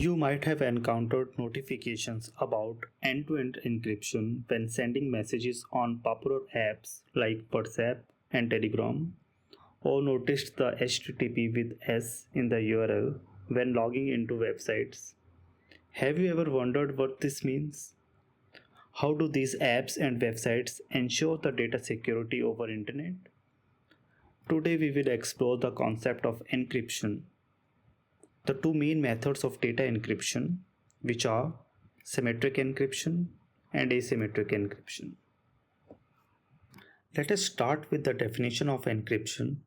You might have encountered notifications about end-to-end encryption when sending messages on popular apps like WhatsApp and Telegram, or noticed the HTTP with S in the URL when logging into websites. Have you ever wondered what this means? How do these apps and websites ensure the data security over internet? Today we will explore the concept of encryption, the two main methods of data encryption, which are symmetric encryption and asymmetric encryption. Let us start with the definition of encryption.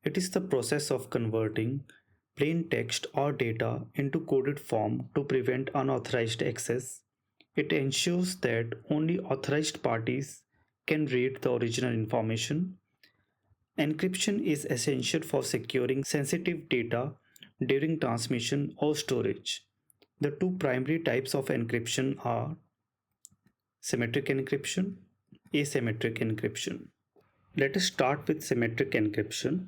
It is the process of converting plain text or data into coded form to prevent unauthorized access. It ensures that only authorized parties can read the original information. Encryption is essential for securing sensitive data during transmission or storage. The two primary types of encryption are symmetric encryption, asymmetric encryption. Let us start with symmetric encryption.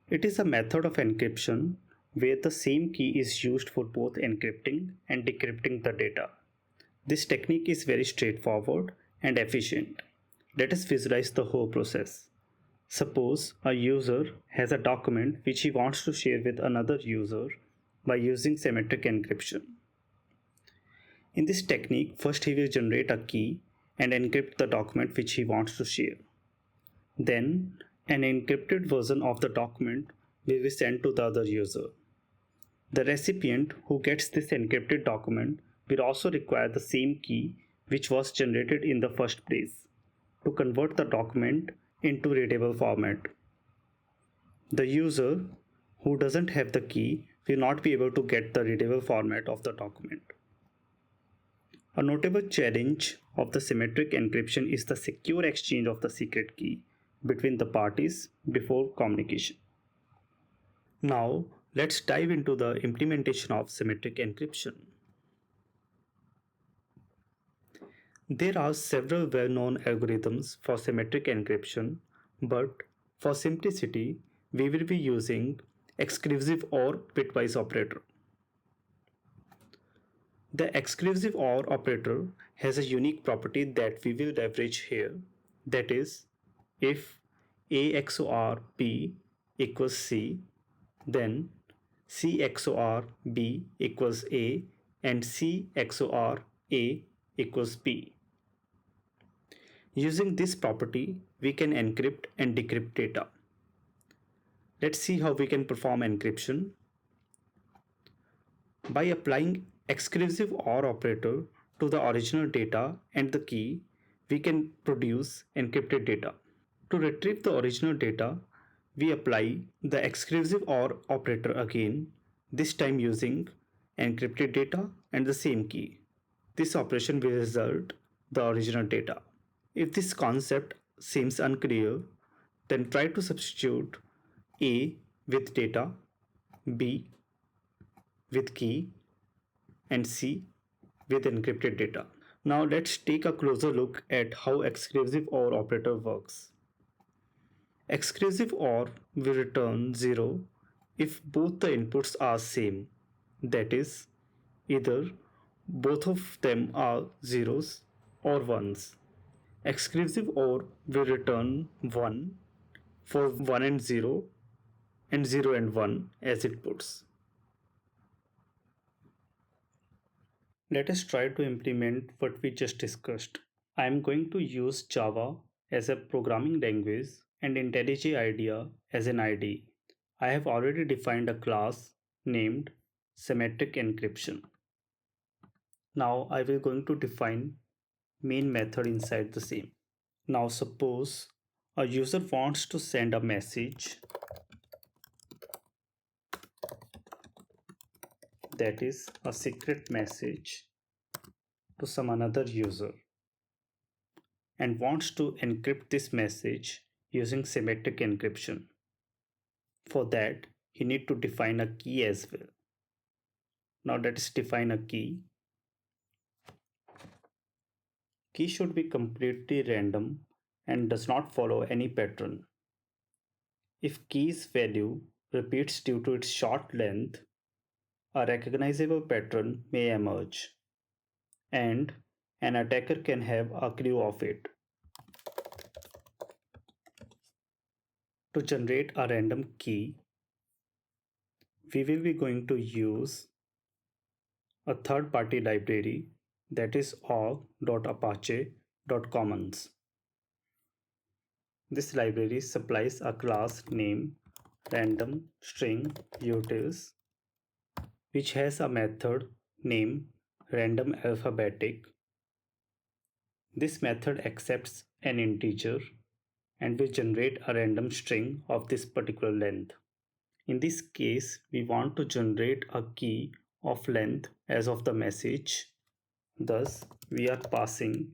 It is a method of encryption where the same key is used for both encrypting and decrypting the data. This technique is very straightforward and efficient. Let us visualize the whole process. Suppose a user has a document which he wants to share with another user by using symmetric encryption. In this technique, first he will generate a key and encrypt the document which he wants to share. Then, an encrypted version of the document will be sent to the other user. The recipient who gets this encrypted document will also require the same key which was generated in the first place to convert the document into readable format. The user who doesn't have the key will not be able to get the readable format of the document. A notable challenge of the symmetric encryption is the secure exchange of the secret key between the parties before communication. Now, let's dive into the implementation of symmetric encryption. There are several well-known algorithms for symmetric encryption, but for simplicity, we will be using exclusive OR bitwise operator. The exclusive OR operator has a unique property that we will leverage here. That is, if A XOR B equals C, then C XOR B equals A and C XOR A equals B. Using this property, we can encrypt and decrypt data. Let's see how we can perform encryption. By applying exclusive OR operator to the original data and the key, we can produce encrypted data. To retrieve the original data, we apply the exclusive OR operator again, this time using encrypted data and the same key. This operation will result the original data. If this concept seems unclear, then try to substitute A with data, B with key, and C with encrypted data. Now let's take a closer look at how exclusive OR operator works. Exclusive OR will return 0 if both the inputs are same, that is, either both of them are zeros or ones. Exclusive OR will return 1 for 1 and 0 and 0 and 1 as inputs. Let us try to implement what we just discussed. I am going to use Java as a programming language and IntelliJ IDEA as an IDE. I have already defined a class named Symmetric Encryption. Now I will going to define main method inside the same. Now suppose a user wants to send a message that is a secret message to some another user and wants to encrypt this message using symmetric encryption. For that, he need to define a key as well. Now let us define a key. Key should be completely random and does not follow any pattern. If key's value repeats due to its short length, a recognizable pattern may emerge, and an attacker can have a clue of it. To generate a random key, we will be going to use a third-party library, that is org.apache.commons. This library supplies a class name random string utils, which has a method name random alphabetic. This method accepts an integer and will generate a random string of this particular length. In this case, we want to generate a key of length as of the message. Thus, we are passing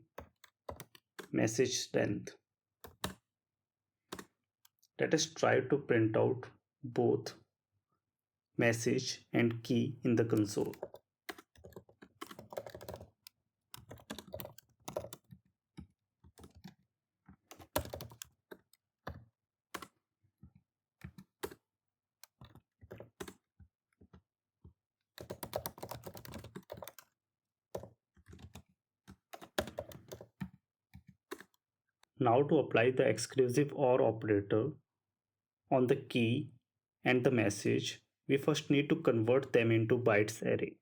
message length. Let us try to print out both message and key in the console. Now to apply the exclusive OR operator on the key and the message, we first need to convert them into bytes array.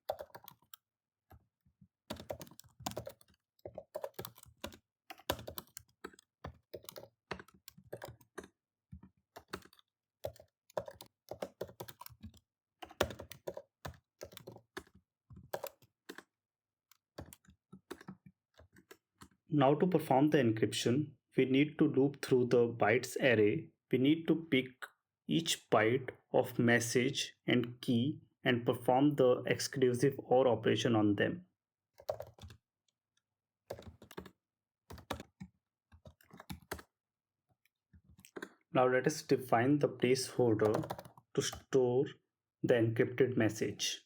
Now to perform the encryption, we need to loop through the bytes array. We need to pick each byte of message and key and perform the exclusive OR operation on them. Now let us define the placeholder to store the encrypted message.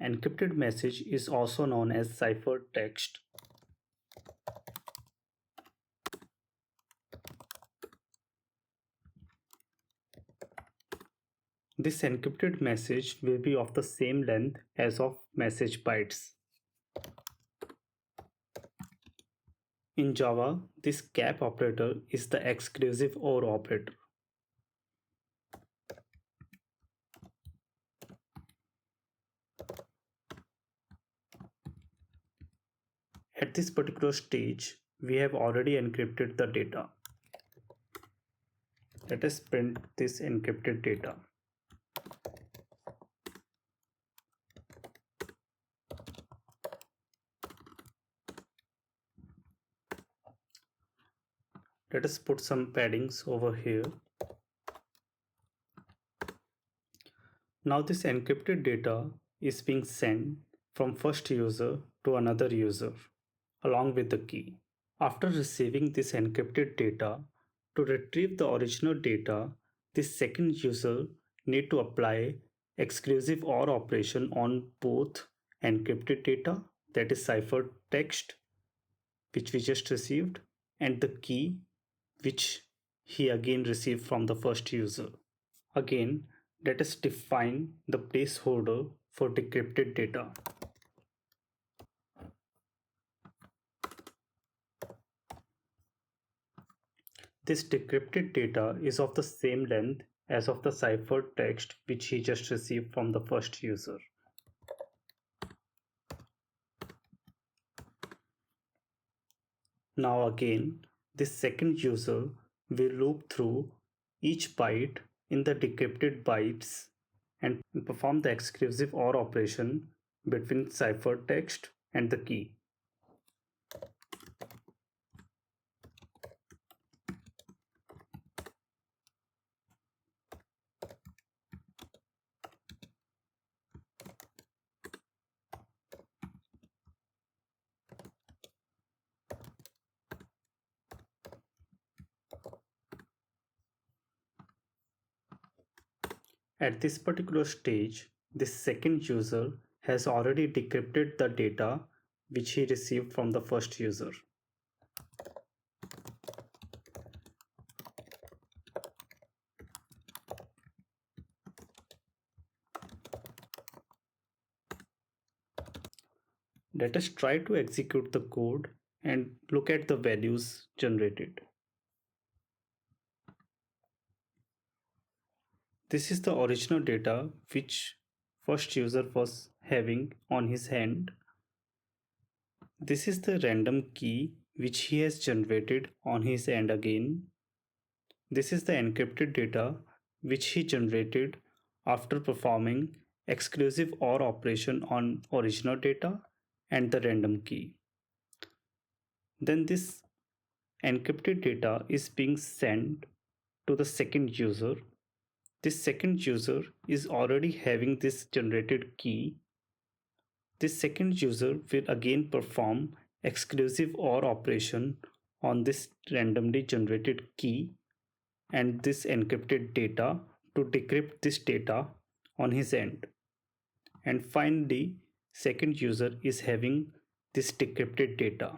Encrypted message is also known as ciphertext. This encrypted message will be of the same length as of message bytes. In Java, this cap operator is the exclusive OR operator. At this particular stage, we have already encrypted the data. Let us print this encrypted data. Let us put some paddings over here. Now this encrypted data is being sent from first user to another user along with the key. After receiving this encrypted data, to retrieve the original data, this second user need to apply exclusive OR operation on both encrypted data, that is ciphertext, which we just received, and the key, which he again received from the first user. Again, let us define the placeholder for decrypted data. This decrypted data is of the same length as of the ciphertext which he just received from the first user. Now again, this second user will loop through each byte in the decrypted bytes and perform the exclusive OR operation between ciphertext and the key. At this particular stage, this second user has already decrypted the data which he received from the first user. Let us try to execute the code and look at the values generated. This is the original data which first user was having on his hand. This is the random key which he has generated on his end again. This is the encrypted data which he generated after performing exclusive OR operation on original data and the random key. Then this encrypted data is being sent to the second user. This second user is already having this generated key. This second user will again perform exclusive OR operation on this randomly generated key and this encrypted data to decrypt this data on his end. And finally, second user is having this decrypted data.